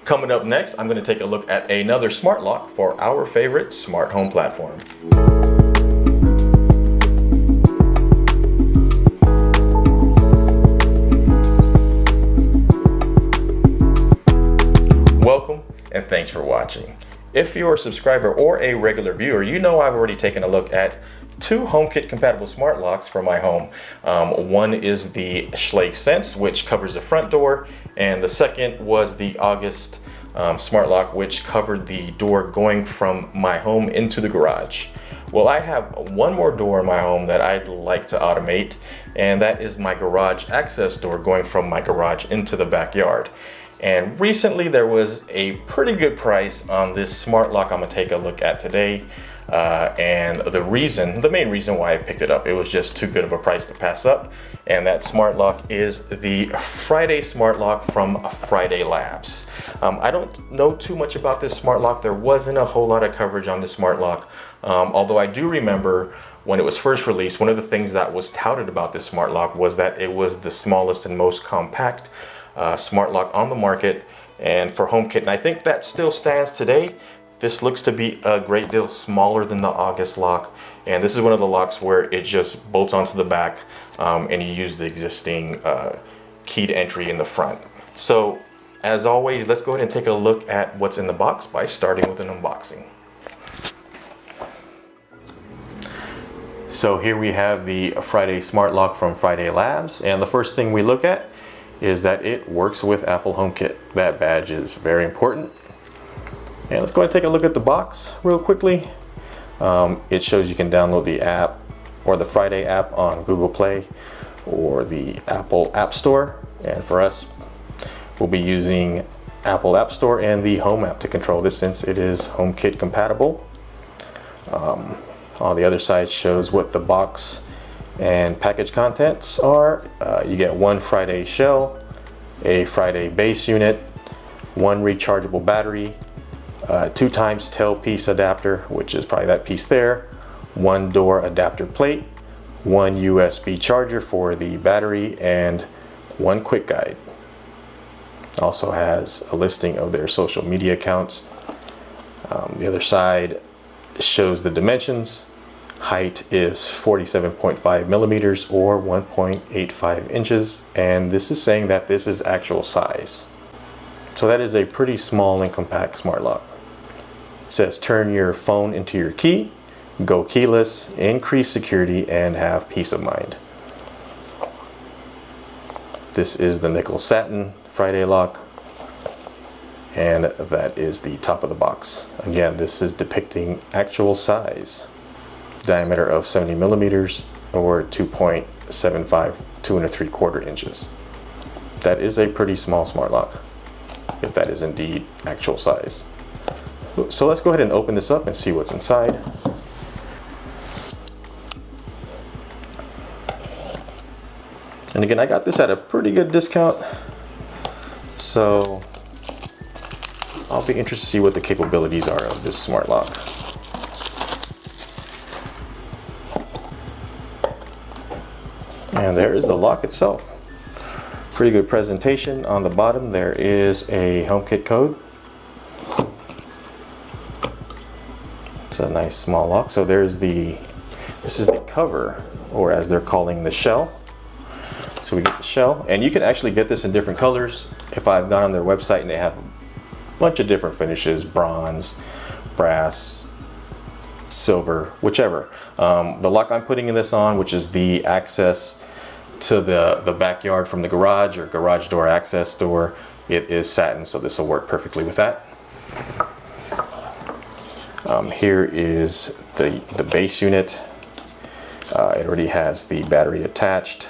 Coming up next, I'm going to take a look at another smart lock for our favorite smart home platform. Welcome and thanks for watching. If you're a subscriber or a regular viewer, you know I've already taken a look at two HomeKit compatible smart locks for my home. One is the Schlage Sense, which covers the front door, and the second was the August smart lock, which covered the door going from my home into the garage. Well, I have one more door in my home that I'd like to automate, and that is my garage access door going from my garage into the backyard. And recently there was a pretty good price on this smart lock I'm gonna take a look at today. And the main reason why I picked it up, it was just too good of a price to pass up. And that smart lock is the Friday smart lock from Friday Labs. I don't know too much about this smart lock. There wasn't a whole lot of coverage on this smart lock. Although I do remember when it was first released, one of the things that was touted about this smart lock was that it was the smallest and most compact smart lock on the market and for HomeKit, and I think that still stands today. This looks to be a great deal smaller than the August lock, and this is one of the locks where it just bolts onto the back and you use the existing keyed entry in the front. So as always, let's go ahead and take a look at what's in the box by starting with an unboxing. So here we have the Friday smart lock from Friday Labs, and the first thing we look at is that it works with Apple HomeKit. That badge is very important. And let's go ahead and take a look at the box real quickly. It shows you can download the app or the Friday app on Google Play or the Apple App Store. And for us, we'll be using Apple App Store and the Home app to control this since it is HomeKit compatible. On the other side shows what the box and package contents are. You get one Friday shell, a Friday base unit, one rechargeable battery, 2 times tailpiece adapter, which is probably that piece there, one door adapter plate, one USB charger for the battery, and one quick guide. Also has a listing of their social media accounts. The other side shows the dimensions. Height is 47.5 millimeters or 1.85 inches, and this is saying that this is actual size. So that is a pretty small and compact smart lock. It says turn your phone into your key, go keyless, increase security, and have peace of mind. This is the nickel satin Friday lock, and that is the top of the box. Again, this is depicting actual size. Diameter of 70 millimeters or 2.75, 2 3/4 inches. That is a pretty small smart lock, if that is indeed actual size. So let's go ahead and open this up and see what's inside. And again, I got this at a pretty good discount, so I'll be interested to see what the capabilities are of this smart lock. And there is the lock itself. Pretty good presentation. On the bottom there is a HomeKit code. It's a nice small lock. So this is the cover, or as they're calling the shell. So we get the shell, and you can actually get this in different colors. If I've gone on their website, and they have a bunch of different finishes: bronze, brass, silver, whichever. The lock I'm putting in this on, which is the access to the backyard from the garage, or garage door access door, it is satin, so this will work perfectly with that. Here is the base unit. It already has the battery attached.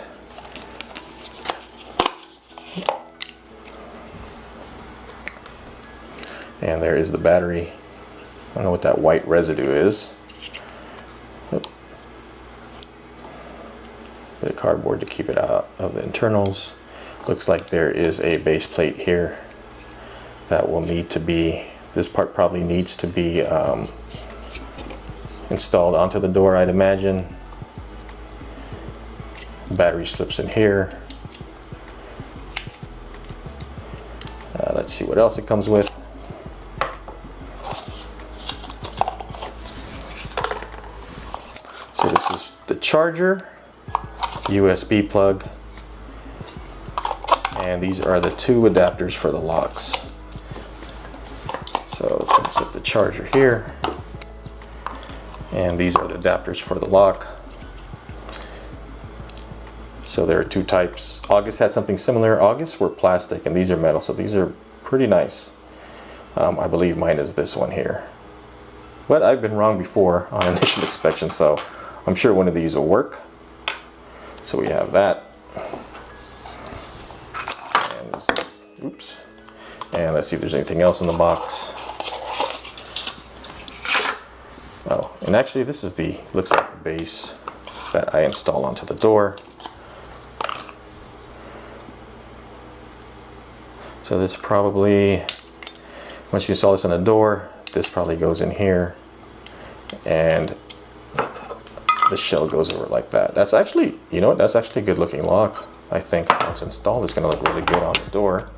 And there is the battery. I don't know what that white residue is. Bit of cardboard to keep it out of the internals. Looks like there is a base plate here that will need to be, this part probably needs to be installed onto the door, I'd imagine. Battery slips in here. Let's see what else it comes with. So this is the charger, USB plug, and these are the two adapters for the locks. So let's go set the charger here, and these are the adapters for the lock. So there are two types. August had something similar. August were plastic and these are metal, so these are pretty nice. I believe mine is this one here. But I've been wrong before on initial inspection, so I'm sure one of these will work. So we have that. And oops. And let's see if there's anything else in the box. Oh, and actually this is the, looks like the base that I install onto the door. So this probably, once you install this on a door, this probably goes in here, and the shell goes over like that. That's actually, you know what, that's actually a good looking lock. I think once installed, it's gonna look really good on the door.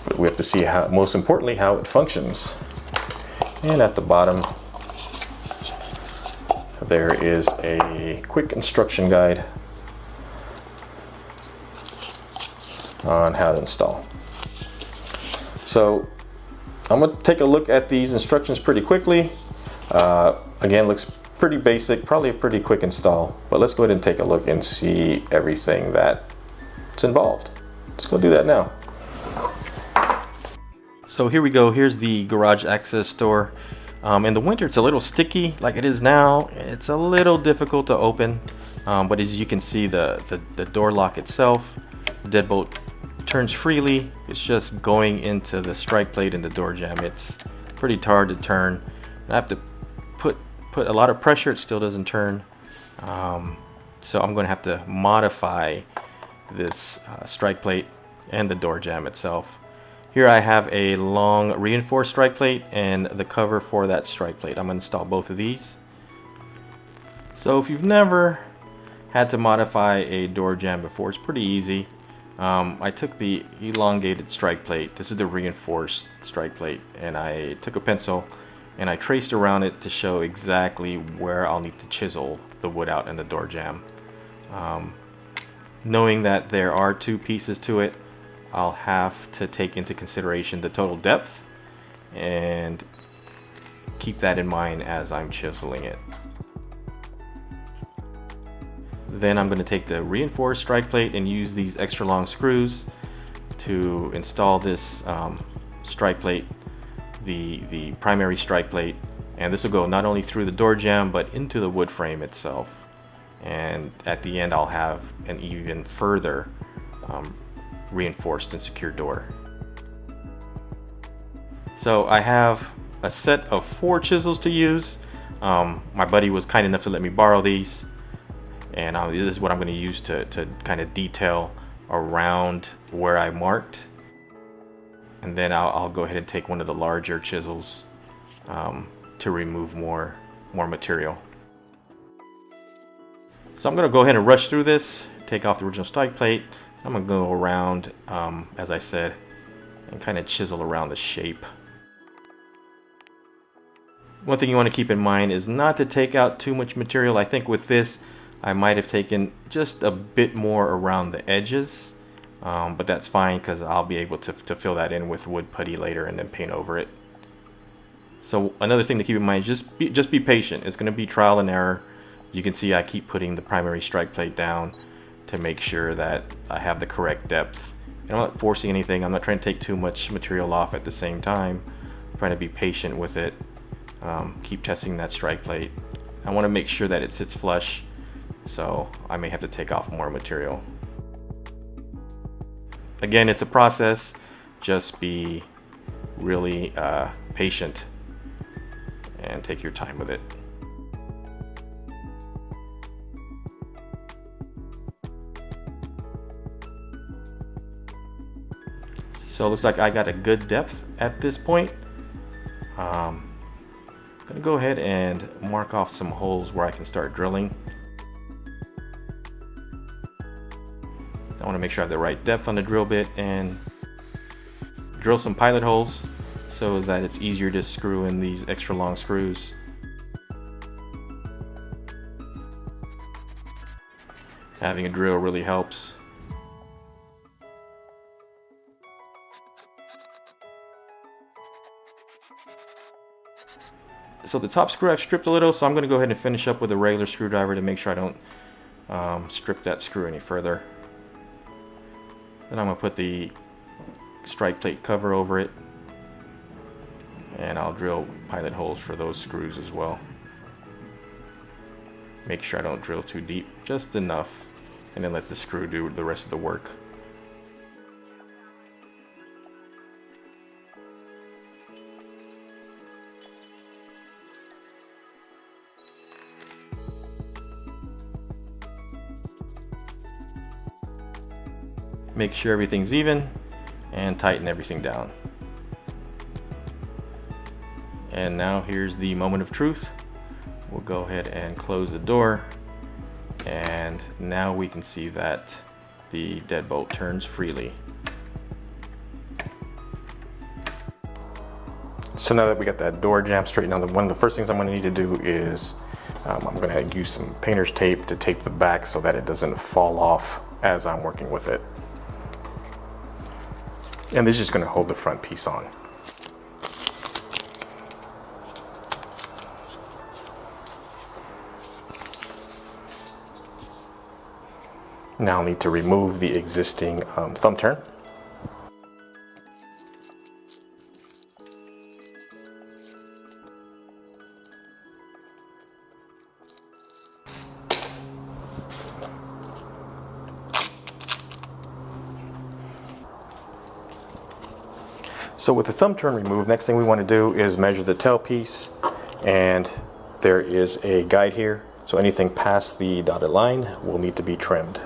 But we have to see how, most importantly, how it functions. And at the bottom, there is a quick instruction guide on how to install. So I'm going to take a look at these instructions pretty quickly. Again, looks pretty basic, probably a pretty quick install, but let's go ahead and take a look and see everything that's involved. Let's go do that now. So here we go. Here's the garage access door. In the winter it's a little sticky like it is now. It's a little difficult to open, but as you can see, the door lock itself, the deadbolt, turns freely. It's just going into the strike plate and the door jamb. It's pretty hard to turn, and I have to put a lot of pressure. It still doesn't turn, so I'm going to have to modify this strike plate and the door jamb itself. Here I have a long reinforced strike plate and the cover for that strike plate. I'm going to install both of these. So if you've never had to modify a door jamb before, it's pretty easy. I took the elongated strike plate, this is the reinforced strike plate, and I took a pencil and I traced around it to show exactly where I'll need to chisel the wood out in the door jamb. Knowing that there are two pieces to it, I'll have to take into consideration the total depth and keep that in mind as I'm chiseling it. Then I'm going to take the reinforced strike plate and use these extra long screws to install this strike plate, the primary strike plate, and this will go not only through the door jamb but into the wood frame itself. And at the end I'll have an even further reinforced and secure door. So I have a set of 4 chisels to use. My buddy was kind enough to let me borrow these. And this is what I'm going to use to kind of detail around where I marked. And then I'll go ahead and take one of the larger chisels to remove more material. So I'm going to go ahead and rush through this, take off the original strike plate. I'm going to go around, as I said, and kind of chisel around the shape. One thing you want to keep in mind is not to take out too much material. I think with this, I might have taken just a bit more around the edges, but that's fine because I'll be able to fill that in with wood putty later and then paint over it. So another thing to keep in mind, just be patient. It's going to be trial and error. You can see I keep putting the primary strike plate down to make sure that I have the correct depth. And I'm not forcing anything. I'm not trying to take too much material off at the same time. I'm trying to be patient with it. Keep testing that strike plate. I want to make sure that it sits flush, so I may have to take off more material. Again, it's a process. Just be really patient and take your time with it. So it looks like I got a good depth at this point. I'm gonna go ahead and mark off some holes where I can start drilling. I want to make sure I have the right depth on the drill bit and drill some pilot holes so that it's easier to screw in these extra long screws. Having a drill really helps. So the top screw I've stripped a little, so I'm going to go ahead and finish up with a regular screwdriver to make sure I don't strip that screw any further. Then I'm going to put the strike plate cover over it, and I'll drill pilot holes for those screws as well. Make sure I don't drill too deep, just enough, and then let the screw do the rest of the work. Make sure everything's even and tighten everything down. And now here's the moment of truth. We'll go ahead and close the door, and now we can see that the deadbolt turns freely. So now that we got that door jamb straightened out, one of the first things I'm going to need to do is I'm going to use some painter's tape to tape the back so that it doesn't fall off as I'm working with it. And this is just going to hold the front piece on. Now I'll need to remove the existing thumb turn. So with the thumb turn removed, next thing we want to do is measure the tailpiece, and there is a guide here. So anything past the dotted line will need to be trimmed.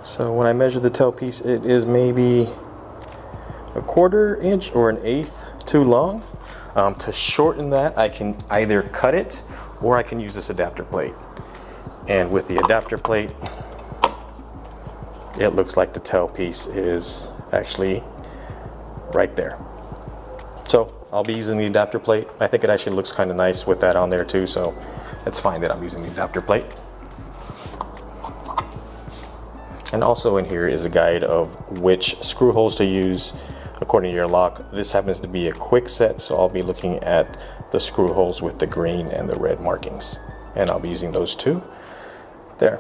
So when I measure the tailpiece, it is maybe a 1/4 inch or 1/8 too long. To shorten that, I can either cut it or I can use this adapter plate. And with the adapter plate, it looks like the tailpiece is actually right there. So I'll be using the adapter plate. I think it actually looks kind of nice with that on there too, so it's fine that I'm using the adapter plate. And also in here is a guide of which screw holes to use according to your lock. This happens to be a quick set, so I'll be looking at the screw holes with the green and the red markings, and I'll be using those two there.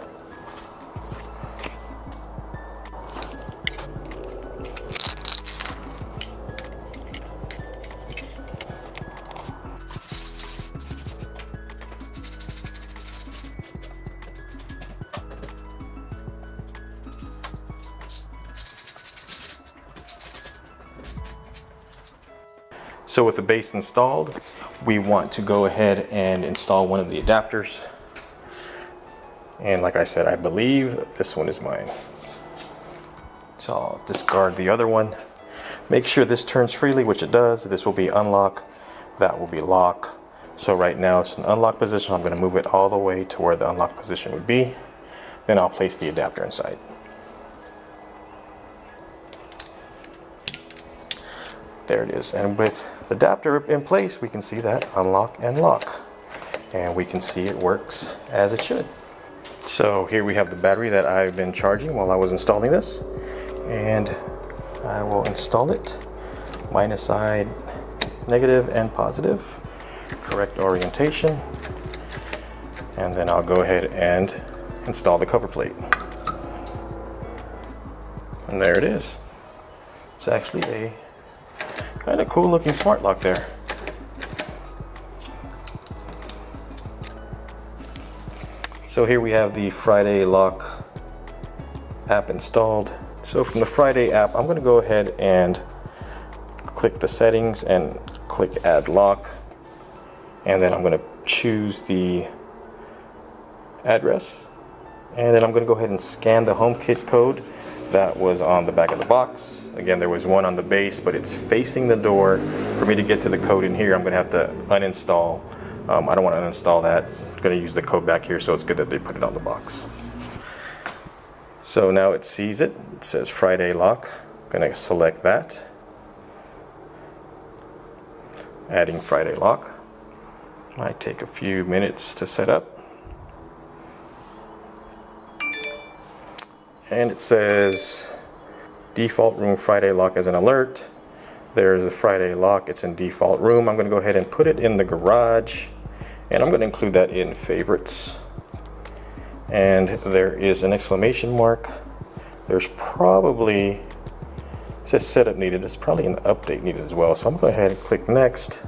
So with the base installed, we want to go ahead and install one of the adapters. And like I said, I believe this one is mine. So I'll discard the other one. Make sure this turns freely, which it does. This will be unlock, that will be lock. So right now it's in unlock position. I'm going to move it all the way to where the unlock position would be. Then I'll place the adapter inside. There it is. And with the adapter in place, we can see that unlock and lock. And we can see it works as it should. So here we have the battery that I've been charging while I was installing this. And I will install it. Minus side, negative and positive. Correct orientation. And then I'll go ahead and install the cover plate. And there it is. It's actually a kind of cool looking smart lock there. So here we have the Friday lock app installed. So from the Friday app, I'm going to go ahead and click the settings and click add lock. And then I'm going to choose the address. And then I'm going to go ahead and scan the HomeKit code that was on the back of the box. Again, there was one on the base, but it's facing the door. For me to get to the code in here, I'm going to have to uninstall. I don't want to uninstall that. I'm going to use the code back here, so it's good that they put it on the box. So now it sees it. It says Friday lock. I'm going to select that. Adding Friday lock. Might take a few minutes to set up. And it says default room Friday lock as an alert. There's a Friday lock. It's in default room. I'm going to go ahead and put it in the garage, and I'm going to include that in favorites. And there is an exclamation mark. There's probably, it says setup needed. It's probably an update needed as well. So I'm going to go ahead and click next.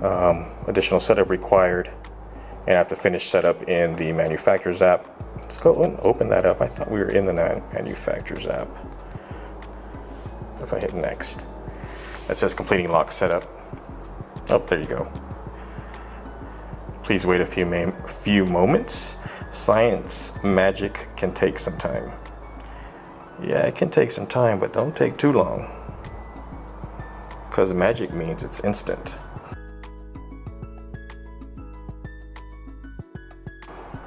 Additional setup required, and I have to finish setup in the manufacturer's app. Let's go and open that up. I thought we were in the manufacturer's app. If I hit next, it says completing lock setup. Oh, there you go. Please wait a few moments. Science magic can take some time. Yeah, it can take some time, but don't take too long, because magic means it's instant.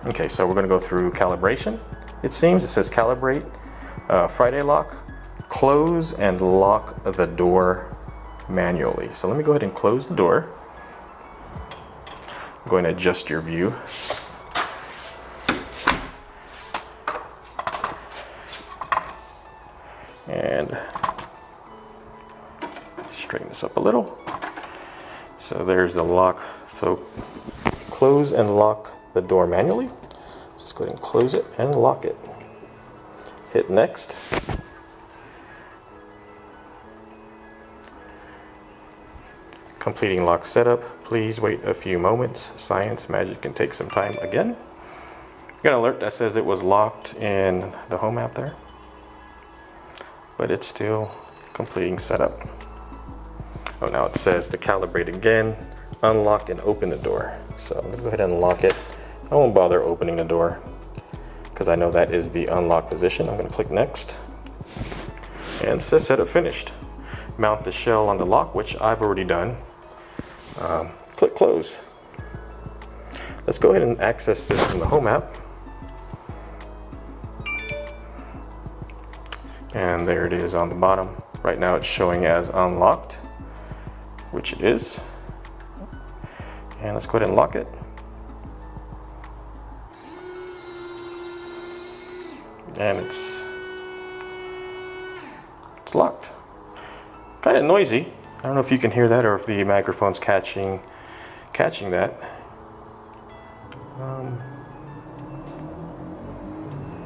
Okay, so we're going to go through calibration. It seems it says calibrate, Friday lock, close and lock the door manually. So let me go ahead and close the door. I'm going to adjust your view. And straighten this up a little. So there's the lock. So close and lock the door manually. Just go ahead and close it and lock it. Hit next. Completing lock setup. Please wait a few moments. Science magic can take some time again. Got an alert that says it was locked in the home app there, but it's still completing setup. Oh, now it says to calibrate again, unlock and open the door. So I'm gonna go ahead and unlock it. I won't bother opening the door because I know that is the unlock position. I'm gonna click next, and it says setup finished. Mount the shell on the lock, which I've already done. Click close. Let's go ahead and access this from the home app. And there it is on the bottom. Right now it's showing as unlocked, which it is. And let's go ahead and lock it. And it's locked. Kind of noisy. I don't know if you can hear that or if the microphone's catching that.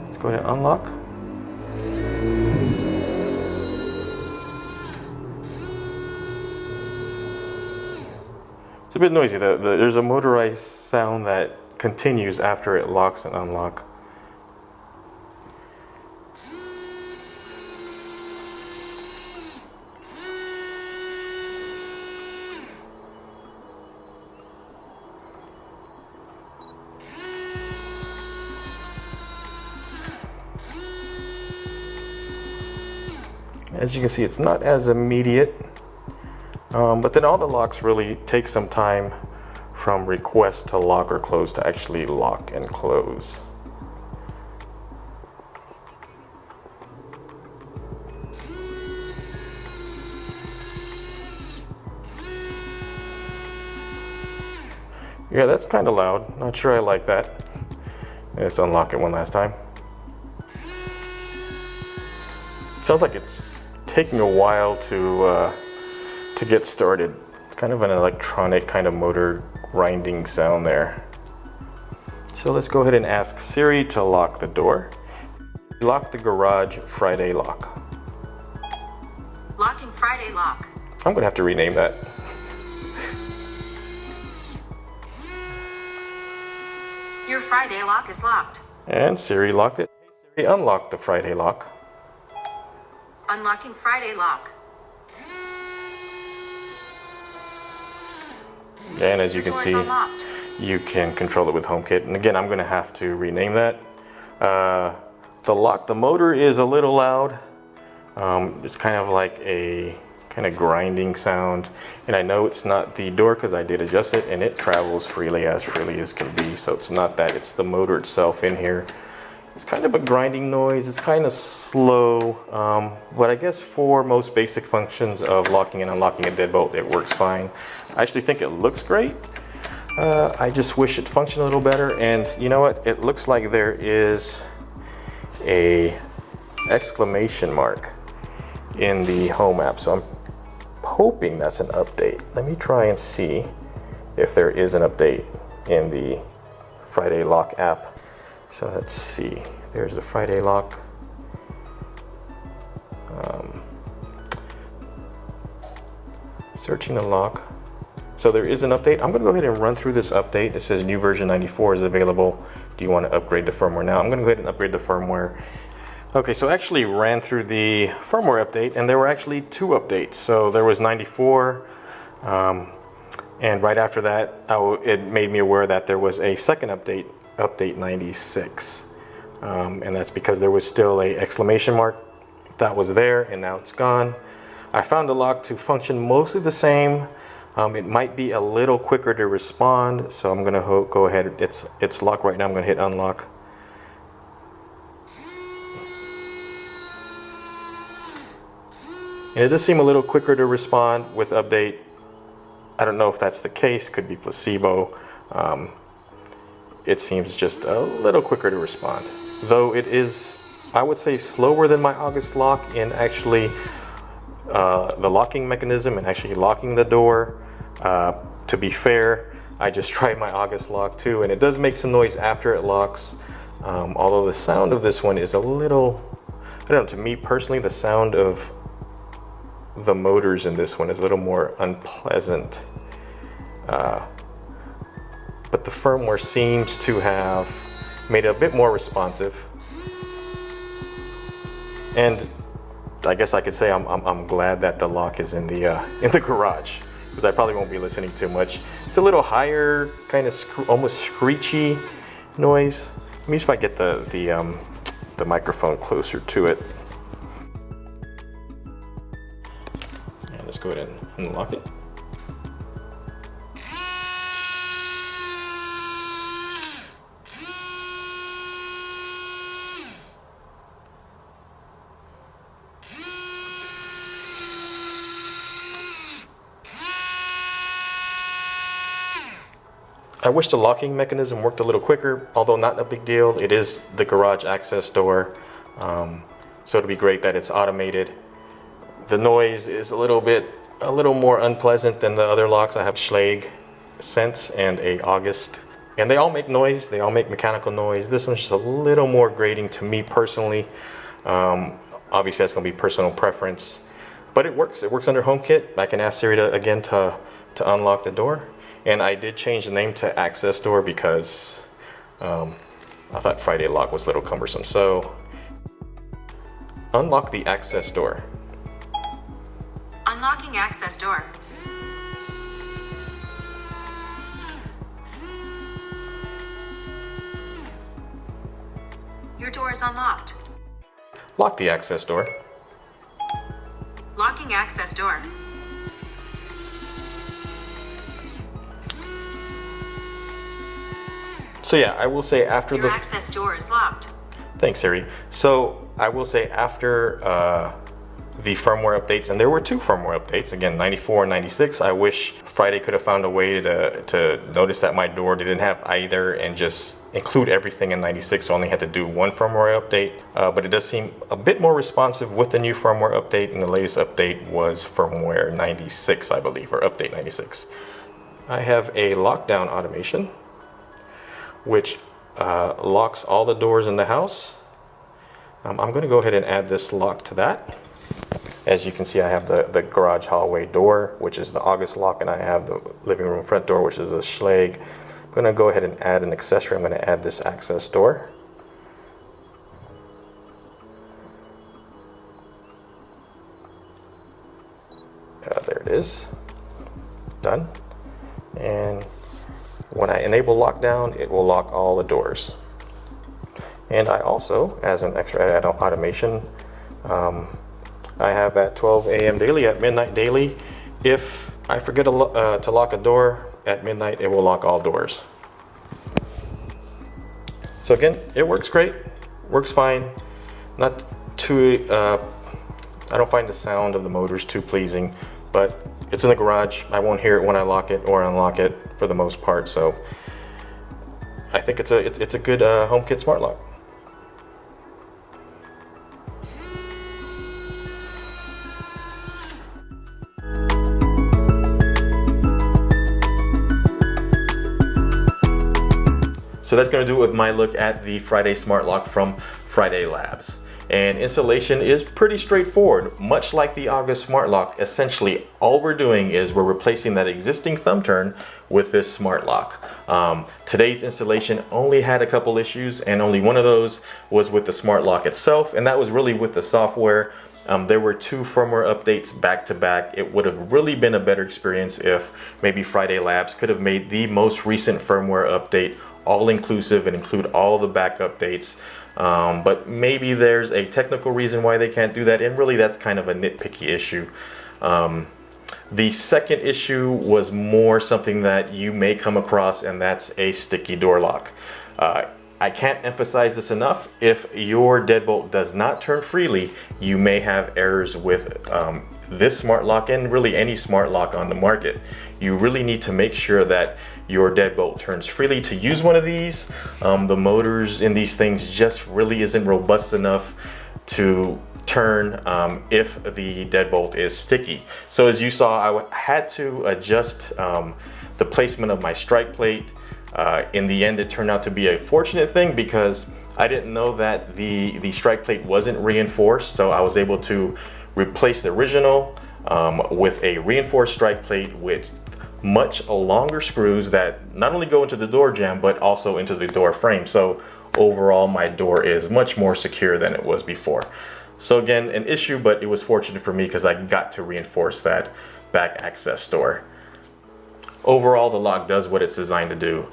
Let's go ahead and unlock. It's a bit noisy. There's a motorized sound that continues after it locks and unlocks. As you can see, it's not as immediate, but then all the locks really take some time from request to lock or close to actually lock and close. Yeah, that's kind of loud. Not sure I like that. Let's unlock it one last time. Sounds like it's taking a while to get started. It's kind of an electronic kind of motor grinding sound there. So let's go ahead and ask Siri to lock the door. Lock the garage Friday lock. Locking Friday lock. I'm gonna have to rename that. Your Friday lock is locked. And Siri locked it. Siri unlocked the Friday lock. Unlocking Friday lock. And as you can see, Unlocked. you can control it with HomeKit. And again, I'm going to have to rename that. The motor is a little loud. It's kind of like a kind of grinding sound. And I know it's not the door because I did adjust it, and it travels freely as can be. So it's not that, it's the motor itself in here. It's kind of a grinding noise. It's kind of slow, but I guess for most basic functions of locking and unlocking a deadbolt, it works fine. I actually think it looks great. I just wish it functioned a little better. And you know what? It looks like there is a exclamation mark in the Home app, so I'm hoping that's an update. Let me try and see if there is an update in the Friday Lock app. So let's see, there's the Friday Lock. Searching the lock. So there is an update. I'm gonna go ahead and run through this update. It says new version 94 is available. Do you want to upgrade the firmware now? I'm gonna go ahead and upgrade the firmware. Okay, so I actually ran through the firmware update, and there were actually 2 updates. So there was 94, and right after that, it made me aware that there was a second update, update 96. And that's because there was still a exclamation mark that was there, and now it's gone. I found the lock to function mostly the same. It might be a little quicker to respond, so I'm gonna go ahead. It's locked right now. I'm gonna hit unlock. And it does seem a little quicker to respond with update. I don't know if that's the case, could be placebo. It seems just a little quicker to respond. Though it is, I would say, slower than my August lock in actually the locking mechanism and actually locking the door. To be fair, I just tried my August lock too, and it does make some noise after it locks. Although the sound of this one is a little, I don't know, to me personally, the sound of the motors in this one is a little more unpleasant. But the firmware seems to have made it a bit more responsive. And I guess I could say I'm glad that the lock is in the garage, because I probably won't be listening too much. It's a little higher, kind of almost screechy noise. Let me see if I get the microphone closer to it. And let's go ahead and unlock it. I wish the locking mechanism worked a little quicker, although not a big deal. It is the garage access door, so it'd be great that it's automated. The noise is a little more unpleasant than the other locks. I have Schlage, Sense, and a August, and they all make noise. They all make mechanical noise. This one's just a little more grating to me personally. Obviously, that's going to be personal preference, but it works. It works under HomeKit. I can ask Siri to unlock the door. And I did change the name to Access Door because I thought Friday Lock was a little cumbersome. So, unlock the access door. Unlocking access door. Your door is unlocked. Lock the access door. Locking access door. So yeah, I will say after Your access door is locked. Thanks, Siri. So I will say after the firmware updates, and there were 2 firmware updates, again, 94 and 96. I wish Friday could have found a way to notice that my door didn't have either and just include everything in 96, so I only had to do 1 firmware update. But it does seem a bit more responsive with the new firmware update, and the latest update was firmware 96, I believe, or update 96. I have a lockdown automation, which locks all the doors in the house. I'm going to go ahead and add this lock to that. As you can see, I have the garage hallway door, which is the August lock, and I have the living room front door, which is a Schlage. I'm going to go ahead and add an accessory. I'm going to add this access door. There it is. Done. And when I enable lockdown, it will lock all the doors. And I also, as an extra automation, I have at 12 a.m. daily, at midnight daily, if I forget to lock a door at midnight, it will lock all doors. So again, it works great. Works fine. Not too, I don't find the sound of the motors too pleasing, but it's in the garage. I won't hear it when I lock it or unlock it for the most part, so I think it's a good HomeKit smart lock. So that's going to do it with my look at the Friday Smart Lock from Friday Labs. And installation is pretty straightforward. Much like the August Smart Lock, essentially all we're doing is we're replacing that existing thumb turn with this smart lock. Today's installation only had a couple issues, and only one of those was with the smart lock itself, and that was really with the software. There were 2 firmware updates back to back. It would have really been a better experience if maybe Friday Labs could have made the most recent firmware update all inclusive and include all the back updates. But maybe there's a technical reason why they can't do that, and really that's kind of a nitpicky issue. The second issue was more something that you may come across, and that's a sticky door lock. I can't emphasize this enough. If your deadbolt does not turn freely, you may have errors with this smart lock and really any smart lock on the market. You really need to make sure that your deadbolt turns freely to use one of these. The motors in these things just really isn't robust enough to turn if the deadbolt is sticky. So as you saw, I had to adjust the placement of my strike plate. In the end, it turned out to be a fortunate thing because I didn't know that the strike plate wasn't reinforced, so I was able to replace the original with a reinforced strike plate with much longer screws that not only go into the door jamb but also into the door frame. So overall my door is much more secure than it was before. So again, an issue, but it was fortunate for me because I got to reinforce that back access door. Overall, the lock does what it's designed to do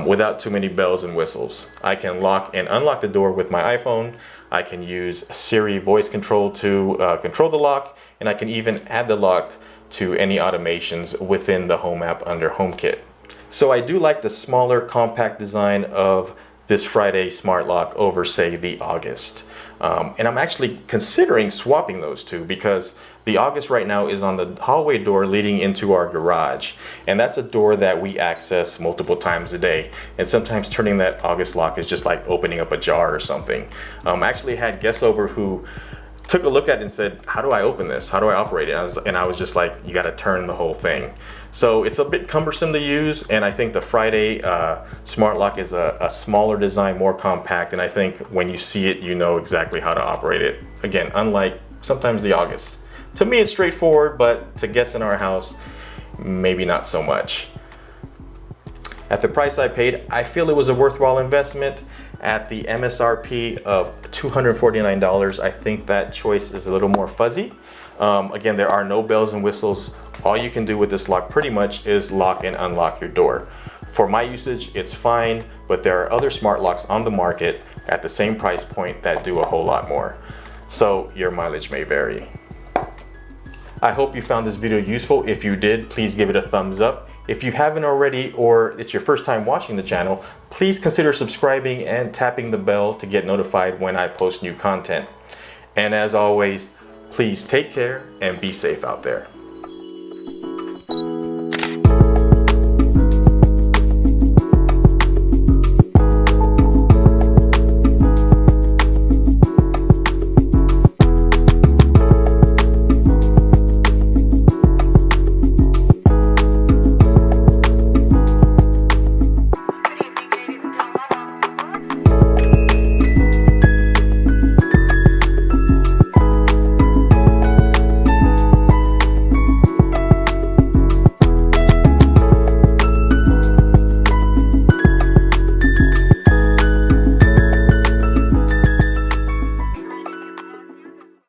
without too many bells and whistles. I can lock and unlock the door with my iPhone. I can use Siri voice control to control the lock, and I can even add the lock to any automations within the Home app under HomeKit. So I do like the smaller, compact design of this Friday smart lock over, say, the August. And I'm actually considering swapping those two because the August right now is on the hallway door leading into our garage. And that's a door that we access multiple times a day. And sometimes turning that August lock is just like opening up a jar or something. I actually had guests over who took a look at it and said, how do I open this? How do I operate it? And I was just like, you got to turn the whole thing. So it's a bit cumbersome to use, and I think the Friday smart lock is a smaller design, more compact, and I think when you see it, you know exactly how to operate it. Again, unlike sometimes the August. To me, it's straightforward, but to guests in our house, maybe not so much. At the price I paid, I feel it was a worthwhile investment. At the MSRP of $249, I think that choice is a little more fuzzy. Again, there are no bells and whistles. All you can do with this lock pretty much is lock and unlock your door. For my usage, it's fine, but there are other smart locks on the market at the same price point that do a whole lot more. So your mileage may vary. I hope you found this video useful. If you did, please give it a thumbs up. If you haven't already, or it's your first time watching the channel, please consider subscribing and tapping the bell to get notified when I post new content. And as always, please take care and be safe out there.